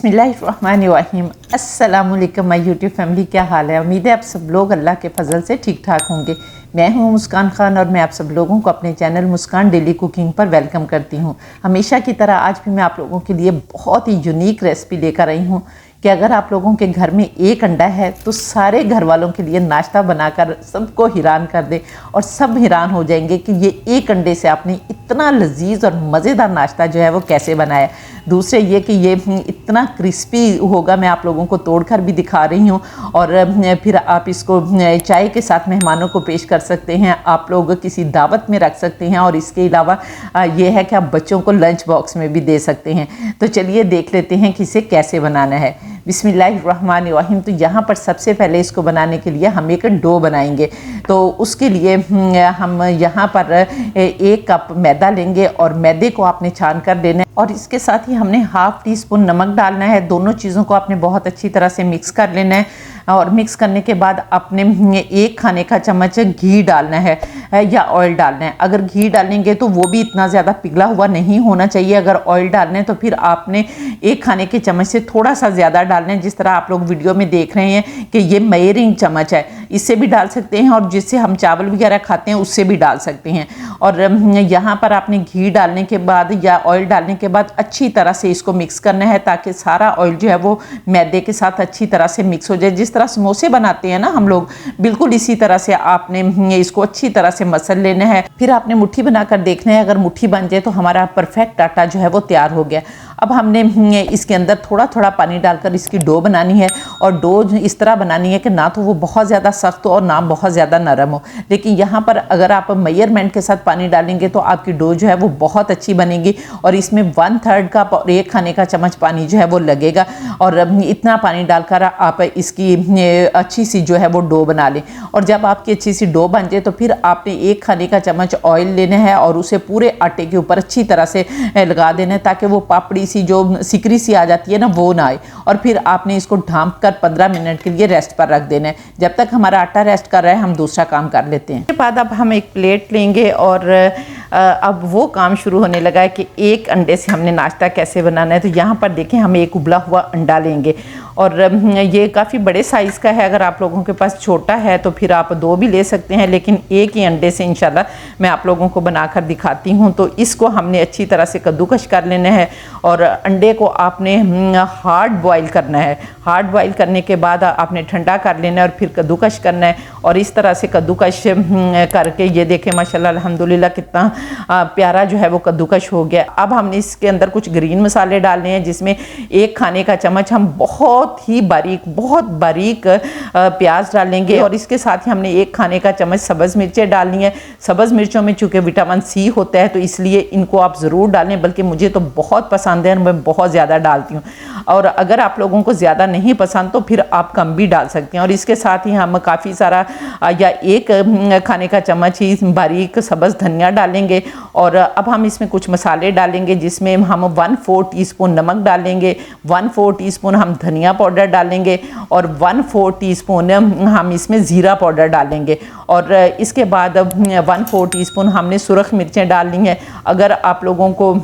बिस्मिल्लाहिर्रहमानिर्रहीम। अस्सलामुअलैकुम my YouTube family, क्या हाल है। उम्मीद है आप सब लोग अल्लाह के फजल से ठीक ठाक होंगे। मैं हूं मुस्कान खान और मैं आप सब लोगों को अपने चैनल मुस्कान डेली कुकिंग पर वेलकम करती हूं। हमेशा की तरह आज भी मैं आप लोगों के लिए बहुत ही यूनिक रेसिपी लेकर आई हूं कि अगर आप लोगों के घर में एक अंडा है तो सारे घर वालों के लिए नाश्ता बनाकर सबको हैरान कर दे और सब हैरान हो जाएंगे कि ये एक अंडे से आपने इतना लजीज और मज़ेदार नाश्ता जो है वो कैसे बनाया। दूसरे ये कि ये इतना क्रिस्पी होगा, मैं आप लोगों को तोड़कर भी दिखा रही हूँ। और फिर आप इसको चाय के साथ मेहमानों को पेश कर सकते हैं, आप लोग किसी दावत में रख सकते हैं और इसके अलावा ये है कि आप बच्चों को लंच बॉक्स में भी दे सकते हैं। तो चलिए देख लेते हैं कि इसे कैसे बनाना है। बिस्मिल्लाहिर्रहमानिर्रहीम। तो यहाँ पर सबसे पहले इसको बनाने के लिए हम एक डो बनाएंगे। तो उसके लिए हम यहाँ पर 1 कप मैदा लेंगे और मैदे को आपने छान कर लेना है और इसके साथ ही हमने हाफ टी स्पून नमक डालना है। दोनों चीज़ों को आपने बहुत अच्छी तरह से मिक्स कर लेना है और मिक्स करने के बाद आपने 1 खाने का चम्मच घी डालना है या ऑयल डालना है। अगर घी डालेंगे तो वो भी इतना ज़्यादा पिघला हुआ नहीं होना चाहिए। अगर ऑयल डालना है तो फिर आपने 1 खाने के चम्मच से थोड़ा सा ज़्यादा डालना है, जिस तरह आप लोग वीडियो में देख रहे हैं कि ये मेजरिंग चम्मच है, इससे भी डाल सकते हैं और जिससे हम चावल वगैरह खाते हैं उससे भी डाल सकते हैं। और यहाँ पर आपने घी डालने के बाद या ऑयल डालने के बाद अच्छी तरह से इसको मिक्स करना है ताकि सारा ऑयल जो है वो मैदे के साथ अच्छी तरह से मिक्स हो जाए। जिस तरह समोसे बनाते हैं ना हम लोग, बिल्कुल इसी तरह से आपने इसको अच्छी तरह से मसल लेना है। फिर आपने मुट्ठी बनाकर देखना है, अगर मुट्ठी बन जाए तो हमारा परफेक्ट आटा जो है वो तैयार हो गया। अब हमने इसके अंदर थोड़ा थोड़ा पानी डालकर इसकी डो बनानी है और डो इस तरह बनानी है कि ना तो वो बहुत ज़्यादा सख्त हो और ना बहुत ज़्यादा नरम हो। लेकिन यहाँ पर अगर आप मेजरमेंट के साथ पानी डालेंगे तो आपकी डो जो है वो बहुत अच्छी बनेगी और इसमें 1/3 कप और 1 खाने का चम्मच पानी जो है वो लगेगा। और इतना पानी डालकर आप इसकी अच्छी सी जो है वो डो बना लें। और जब आपकी अच्छी सी डो बन जाए तो फिर आपने 1 खाने का चम्मच ऑयल लेना है और उसे पूरे आटे के ऊपर अच्छी तरह से लगा देना है ताकि वो पापड़ी सी जो सिकरी सी आ जाती है ना वो ना आए। और फिर आपने इसको ढांप कर 15 मिनट के लिए रेस्ट पर रख देना है। जब तक हमारा आटा रेस्ट कर रहा है हम दूसरा काम कर लेते हैं। उसके बाद अब हम एक प्लेट लेंगे और अब वो काम शुरू होने लगा है कि एक अंडे से हमने नाश्ता कैसे बनाना है। तो यहाँ पर देखें हम एक उबला हुआ अंडा लेंगे और ये काफ़ी बड़े साइज़ का है। अगर आप लोगों के पास छोटा है तो फिर आप 2 भी ले सकते हैं, लेकिन एक ही अंडे से इंशाल्लाह मैं आप लोगों को बनाकर दिखाती हूँ। तो इसको हमने अच्छी तरह से कद्दूकश कर लेना है और अंडे को आपने हार्ड बॉईल करना है। हार्ड बॉईल करने के बाद आपने ठंडा कर लेना है और फिर कद्दूकश करना है। और इस तरह से कद्दूकश करके ये देखें माशाल्लाह अल्हम्दुलिल्लाह कितना प्यारा जो है वो कद्दूकश हो गया। अब हमने इसके अंदर कुछ ग्रीन मसाले डालने हैं, जिसमें 1 खाने का चम्मच हम बहुत बारीक प्याज डालेंगे और इसके साथ ही हमने 1 खाने का चम्मच सब्ज़ मिर्चें डालनी है। सब्ज़ मिर्चों में चूँकि विटामिन सी होता है तो इसलिए इनको आप ज़रूर डालें, बल्कि मुझे तो बहुत पसंद है, मैं बहुत ज़्यादा डालती हूँ। और अगर आप लोगों को ज़्यादा नहीं पसंद तो फिर आप कम भी डाल सकते हैं। और इसके साथ ही हम काफ़ी सारा या 1 खाने का चम्मच ही बारीक सब्ज़ धनिया डालेंगे। और अब हम इसमें कुछ मसाले डालेंगे, जिसमें हम 1/4 टीस्पून नमक डालेंगे, 1/4 टीस्पून हम धनिया पाउडर डालेंगे और 1/4 टीस्पून हम इसमें ज़ीरा पाउडर डालेंगे। और इसके बाद 1/4 टीस्पून हमने सुरख मिर्चें डालनी है। अगर आप लोगों को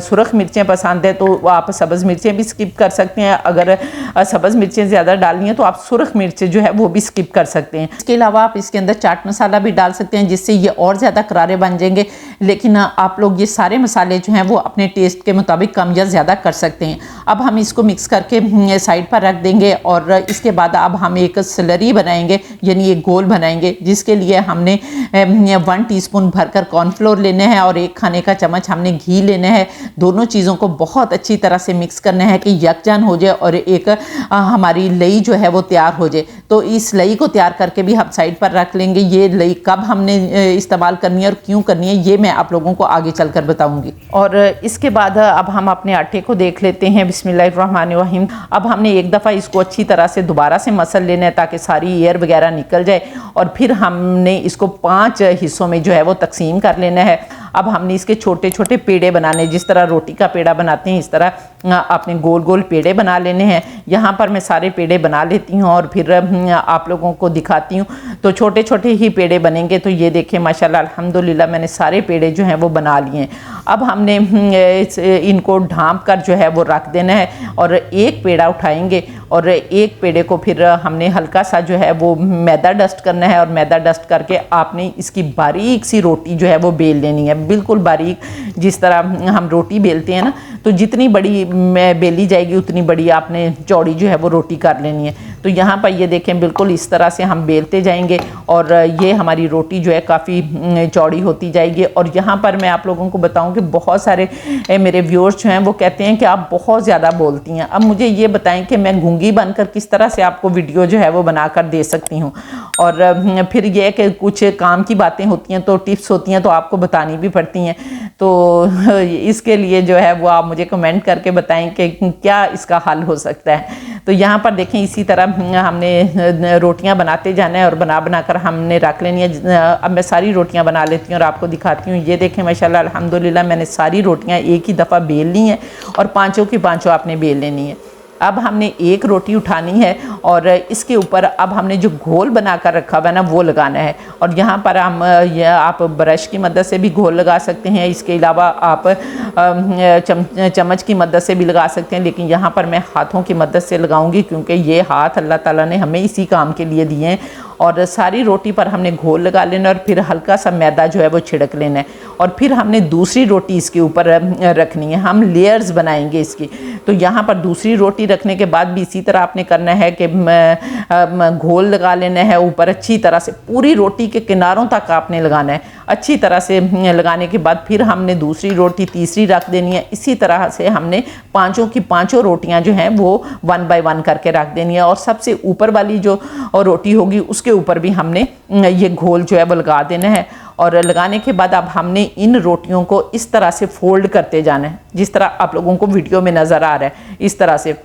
सुरख मिर्चें पसंद है तो आप सब्ज़ मिर्चें भी स्किप कर सकते हैं। अगर सब्ज़ मिर्चें ज़्यादा डालनी है तो आप सुरख मिर्चें जो है वो भी स्किप कर सकते हैं। इसके अलावा आप इसके अंदर चाट मसाला भी डाल सकते हैं, जिससे ये और ज़्यादा करारे बन जाएंगे। लेकिन आप लोग ये सारे मसाले जो हैं वो अपने टेस्ट के मुताबिक कम या ज़्यादा कर सकते हैं। अब हम इसको मिक्स करके साइड पर रख देंगे और इसके बाद अब हम एक स्लरी बनाएंगे, यानी एक घोल बनाएंगे, जिसके लिए हमने 1 टीस्पून भरकर कॉर्नफ्लोर लेना है और 1 खाने का चम्मच हमने घी लेना है। दोनों चीज़ों को बहुत अच्छी तरह से मिक्स करना है कि यकजान हो जाए और एक हमारी लई जो है वो तैयार हो जाए। तो इस लई को तैयार करके भी हम साइड पर रख लेंगे। ये लई कब हमने इस्तेमाल करनी है और क्यों करनी है ये मैं आप लोगों को आगे चलकर बताऊंगी। और इसके बाद अब हम अपने आटे को देख लेते हैं। बिस्मिल्लाहिर्रहमानिर्रहीम। अब हमने एक दफ़ा इसको अच्छी तरह से दोबारा से मसल लेना है ताकि सारी एयर वगैरह निकल जाए और फिर हमने इसको 5 हिस्सों में जो है वो तकसीम कर लेना है। अब हमने इसके छोटे छोटे पेड़े बनाने, जिस तरह रोटी का पेड़ा बनाते हैं इस तरह आपने गोल गोल पेड़े बना लेने हैं। यहाँ पर मैं सारे पेड़े बना लेती हूँ और फिर आप लोगों को दिखाती हूँ। तो छोटे छोटे ही पेड़े बनेंगे। तो ये देखें माशाल्लाह अल्हम्दुलिल्लाह मैंने सारे पेड़े जो हैं वो बना लिए हैं। अब हमने इनको ढाँप कर जो है वो रख देना है और एक पेड़ा उठाएंगे और एक पेड़े को फिर हमने हल्का सा जो है वो मैदा डस्ट करना है और मैदा डस्ट करके आपने इसकी बारीक सी रोटी जो है वो बेल लेनी है, बिल्कुल बारीक, जिस तरह हम रोटी बेलते हैं ना, तो जितनी बड़ी बेली जाएगी उतनी बड़ी आपने चौड़ी जो है वो रोटी कर लेनी है। तो यहाँ पर ये देखें बिल्कुल इस तरह से हम बेलते जाएंगे और ये हमारी रोटी जो है काफ़ी चौड़ी होती जाएगी। और यहाँ पर मैं आप लोगों को बताऊँ कि बहुत सारे मेरे व्यूअर्स जो हैं वो कहते हैं कि आप बहुत ज़्यादा बोलती हैं। अब मुझे ये बताएं कि मैं गूंगी बनकर किस तरह से आपको वीडियो जो है वो बनाकर दे सकती हूँ। और फिर ये कि कुछ काम की बातें होती हैं तो टिप्स होती हैं तो आपको बतानी भी पड़ती हैं। तो इसके लिए जो है वो आप मुझे कमेंट करके बताएं कि क्या इसका हल हो सकता है। तो यहाँ पर देखें इसी तरह हमने रोटियां बनाते जाना है और बना बना कर हमने रख लेनी है। अब मैं सारी रोटियां बना लेती हूँ और आपको दिखाती हूँ। ये देखें माशाल्लाह अल्हम्दुलिल्लाह मैंने सारी रोटियां एक ही दफ़ा बेल ली हैं और पांचों की पांचों आपने बेल लेनी है। अब हमने एक रोटी उठानी है और इसके ऊपर अब हमने जो घोल बना कर रखा हुआ है ना वो लगाना है। और यहाँ पर हम आप ब्रश की मदद से भी घोल लगा सकते हैं, इसके अलावा आप चम्मच की मदद से भी लगा सकते हैं, लेकिन यहाँ पर मैं हाथों की मदद से लगाऊंगी क्योंकि ये हाथ अल्लाह ताला ने हमें इसी काम के लिए दिए हैं। और सारी रोटी पर हमने घोल लगा लेना और फिर हल्का सा मैदा जो है वो छिड़क लेना है और फिर हमने दूसरी रोटी इसके ऊपर रखनी है। हम लेयर्स बनाएंगे इसकी। तो यहाँ पर दूसरी रोटी रखने के बाद भी इसी तरह आपने करना है कि घोल लगा लेना है ऊपर अच्छी तरह से, पूरी रोटी के किनारों तक आपने लगाना है। अच्छी तरह से लगाने के बाद फिर हमने दूसरी रोटी तीसरी रख देनी है। इसी तरह से हमने पांचों की पांचों रोटियां जो हैं वो 1 बाय 1 करके रख देनी है। और सबसे ऊपर वाली जो रोटी होगी उसके ऊपर भी हमने ये घोल जो है वो लगा देना है। और लगाने के बाद अब हमने इन रोटियों को इस तरह से फोल्ड करते जाना है, जिस तरह आप लोगों को वीडियो में नज़र आ रहा है। इस तरह से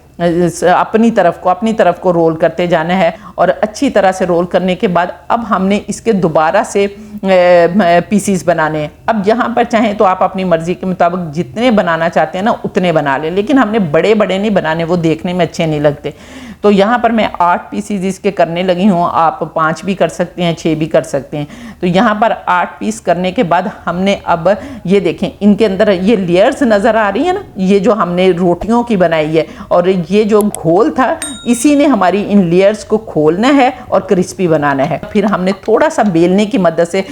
अपनी तरफ को रोल करते जाना है। और अच्छी तरह से रोल करने के बाद अब हमने इसके दोबारा से पीसीस बनाने हैं। अब यहाँ पर चाहें तो आप अपनी मर्ज़ी के मुताबिक जितने बनाना चाहते हैं ना उतने बना लें, लेकिन हमने बड़े बड़े नहीं बनाने, वो देखने में अच्छे नहीं लगते। तो यहाँ पर मैं 8 पीसीज इसके करने लगी हूँ। आप 5 भी कर सकते हैं, 6 भी कर सकते हैं। तो यहाँ पर 8 पीस करने के बाद हमने अब ये देखें इनके अंदर ये लेयर्स नज़र आ रही है ना, ये जो हमने रोटियों की बनाई है और ये जो घोल था इसी ने हमारी इन लेयर्स को खोलना है और क्रिस्पी बनाना है। फिर हमने थोड़ा सा बेलने की मदद से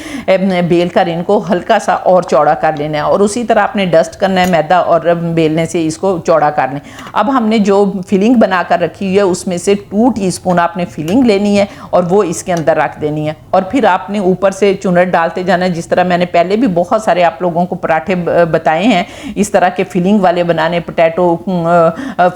बेल कर इनको हल्का सा और चौड़ा कर लेना है और उसी तरह आपने डस्ट करना है मैदा और बेलने से इसको चौड़ा कर लें। अब हमने जो फिलिंग बना कर रखी हुई है उसमें से 2 टीस्पून आपने फिलिंग लेनी है और वो इसके अंदर रख देनी है। और फिर आपने ऊपर से चुनट डालते जाना है, जिस तरह मैंने पहले भी बहुत सारे आप लोगों को पराठे बताए हैं इस तरह के फिलिंग वाले बनाने, पोटैटो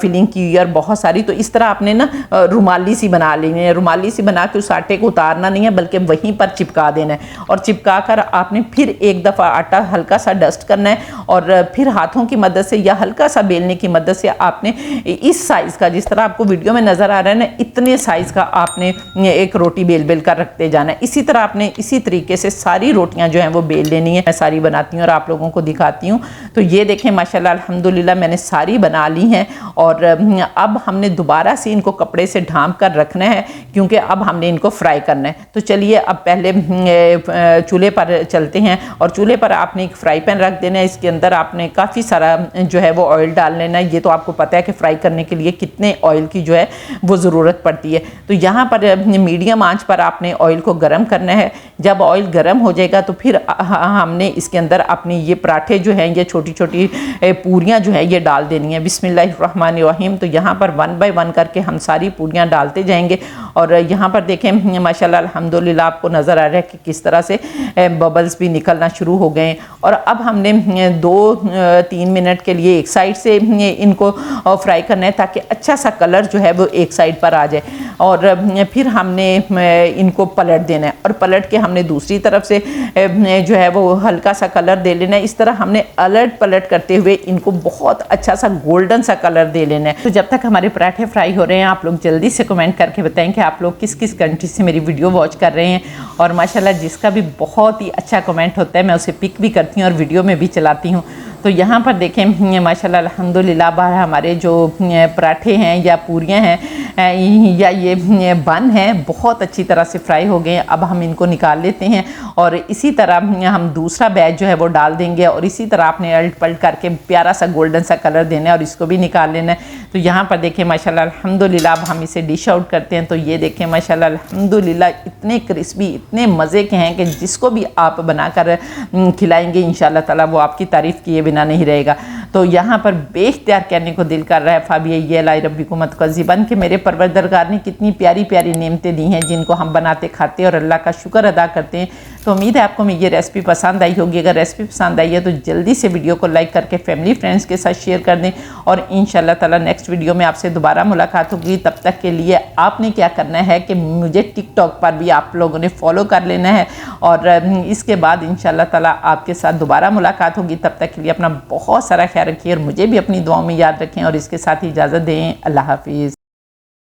फिलिंग की और बहुत सारी। तो इस तरह आपने ना रुमाली सी बना लेनी है। रुमाली सी बना के उस आटे को उतारना नहीं है बल्कि वहीं पर चिपका देना है और चिपका कर आपने फिर एक दफ़ा आटा हल्का सा डस्ट करना है और फिर हाथों की मदद से या हल्का सा बेलने की मदद से आपने इस साइज़ का, जिस तरह आपको वीडियो में नज़र आ रहा है ना, इतने साइज़ का आपने एक रोटी बेल कर रखते जाना है। इसी तरह आपने इसी तरीके से सारी रोटियां जो हैं वो बेल लेनी है। मैं सारी बनाती हूँ और आप लोगों को दिखाती हूँ। तो ये देखें माशाल्लाह अल्हम्दुलिल्लाह मैंने सारी बना ली हैं और अब हमने दोबारा से इनको कपड़े से ढांप कर रखना है क्योंकि अब हमने इनको फ्राई करना है। तो चलिए अब पहले चूल्हे पर चलते हैं और चूल्हे पर आपने एक फ्राई पैन रख देना है। इसके अंदर आपने काफ़ी सारा जो है वो ऑयल डाल लेना है। ये तो आपको पता है कि फ्राई करने के लिए कितने ऑयल की जो है वो ज़रूरत पड़ती है। तो यहाँ पर मीडियम आंच पर आपने ऑयल को गर्म करना है। जब ऑयल गर्म हो जाएगा तो फिर हमने इसके अंदर अपनी ये पराठे जो हैं, ये छोटी छोटी पूरियाँ जो है ये डाल देनी है। बिस्मिल्लाहिर्रहमानिर्रहीम। तो यहाँ पर 1 बाय 1 करके हम सारी पूरियाँ डालते जाएंगे और यहाँ पर देखें माशाल्लाह अल्हम्दुलिल्लाह आपको नज़र आ रहा है कि किस तरह से बबल्स भी निकलना शुरू हो गए। और अब हमने 2-3 मिनट के लिए एक साइड से इनको फ्राई करना है ताकि अच्छा सा कलर जो है वो एक साइड पर आ जाए। और फिर हमने इनको पलट देना है और पलट के हमने दूसरी तरफ से जो है वो हल्का सा कलर दे लेना है। इस तरह हमने अलट पलट करते हुए इनको बहुत अच्छा सा गोल्डन सा कलर दे लेना है। तो जब तक हमारे पराठे फ्राई हो रहे हैं आप लोग जल्दी से कमेंट करके बताएं कि आप लोग किस किस कंट्री से मेरी वीडियो वॉच कर रहे हैं। और माशाल्लाह जिसका भी बहुत ही अच्छा कमेंट होता है मैं उसे पिक भी करती हूँ और वीडियो में भी चलाती हूँ। तो यहाँ पर देखें माशाल्लाह अल्हम्दुलिल्लाह हमारे जो पराठे हैं या पूरियाँ हैं या ये बन है बहुत अच्छी तरह से फ्राई हो गए। अब हम इनको निकाल लेते हैं और इसी तरह हम दूसरा बैच जो है वो डाल देंगे और इसी तरह आपने अल्ट पल्ट करके प्यारा सा गोल्डन सा कलर देना है और इसको भी निकाल लेना है। तो यहाँ पर देखें माशाल्लाह अल्हम्दुलिल्लाह अब हम इसे डिश आउट करते हैं। तो ये देखें माशाल्लाह अल्हम्दुलिल्लाह इतने क्रिस्पी इतने मज़े के हैं कि जिसको भी आप बनाकर खिलाएंगे इंशाल्लाह ताला वो आपकी तारीफ़ किए बिना नहीं रहेगा। तो यहाँ पर बेख्तियार कहने को दिल कर रहा है फ़ाबिया ये लाई रब्बी को मतकज़िबन कि मेरे परवरदिगार ने कितनी प्यारी प्यारी नेमतें दी हैं जिनको हम बनाते खाते और अल्लाह का शुक्र अदा करते हैं। तो उम्मीद है आपको मेरी ये रेसिपी पसंद आई होगी। अगर रेसिपी पसंद आई है तो जल्दी से वीडियो को लाइक करके फैमिली फ्रेंड्स के साथ शेयर कर दें और इंशाल्लाह ताला नेक्स्ट वीडियो में आपसे दोबारा मुलाकात होगी। तब तक के लिए आपने क्या करना है कि मुझे टिकटॉक पर भी आप लोगों ने फॉलो कर लेना है और इसके बाद इंशाल्लाह ताला आपके साथ दोबारा मुलाकात होगी। तब तक के लिए अपना बहुत सारा ख्याल रखिए और मुझे भी अपनी दुआओं में याद रखें और इसके साथ ही इजाज़त दें। अल्लाह हाफिज़।